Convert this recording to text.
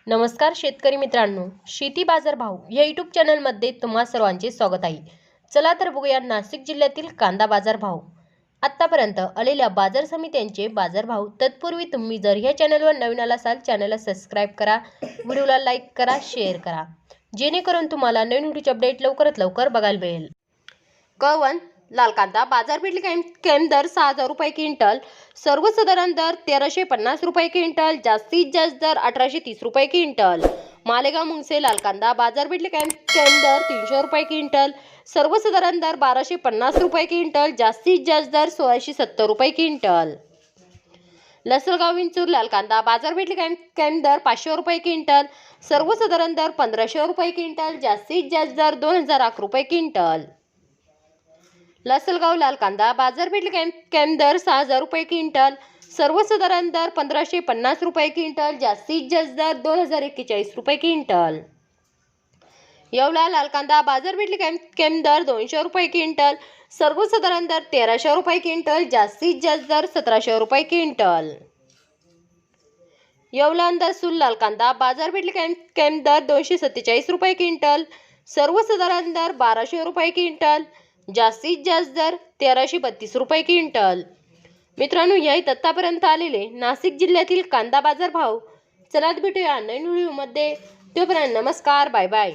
नमस्कार शेतकरी मित्रांनो, शेती बाजार भाव या यूट्यूब चॅनलमध्ये तुम्हा सर्वांचे स्वागत आहे। चला तर बघूया नाशिक जिल्ह्यातील कांदा बाजार भाव। आतापर्यंत आलेल्या बाजार समित्यांचे बाजार भाव। तत्पूर्वी तुम्ही जर या चॅनलवर नवीन असाल चॅनलला सबस्क्राइब करा, व्हिडिओला लाईक करा, शेअर करा, जेणेकरून तुम्हाला नवीन व्हिडिओचे अपडेट लवकरात लवकर बघायला मिळेल। कळवण लाल कांदा बाजारपेठ कैम दर 6,000 रुपये क्विंटल, सर्वसाधारण दर 1350 रुपये क्विंटल, जास्तीत जास्त दर 1830 रुपये क्विंटल। मालेगाव मुंगसे लाल कांदा बाजारपेठ कैम दर 300 रुपये क्विंटल, सर्वसाधारण दर 1250 रुपये क्विंटल, जास्तीत जास्त दर 1670 रुपये क्विंटल। लसलगाव विंचूर लाल कांदा बाजारपेठ कैम दर 500 रुपये क्विंटल, सर्वसाधारण दर 1500 रुपये क्विंटल, जास्तीत जास्त दर 2001 रुपये क्विंटल। लसलगाव लाल कांदा बाजारपेठ कैम दर 6,000 रुपये क्विंटल, सर्वसाधारण दर 1550 रुपये क्विंटल, जास्तीत जास्त दर 2041 रुपये क्विंटल। येवला लाल कांदा बाजारपेठ कैम दर 200 रुपये क्विंटल, सर्वसाधारण दर 1300 रुपये क्विंटल, जास्तीत जास्त दर 1700 रुपये क्विंटल। येवला अंदरसूल लाल कांदा बाजारपेठ कैम दर 247 रुपये क्विंटल, सर्वसाधारण दर 1200 रुपये क्विंटल, जास्तीत जास्त दर 1332 रुपये क्विंटल। मित्रांनो, याही आतापर्यंत आलेले नाशिक जिल्ह्यातील कांदा बाजार भाव। चला भेटूया नवीन व्हिडिओमध्ये। तोपर्यंत नमस्कार, बाय बाय।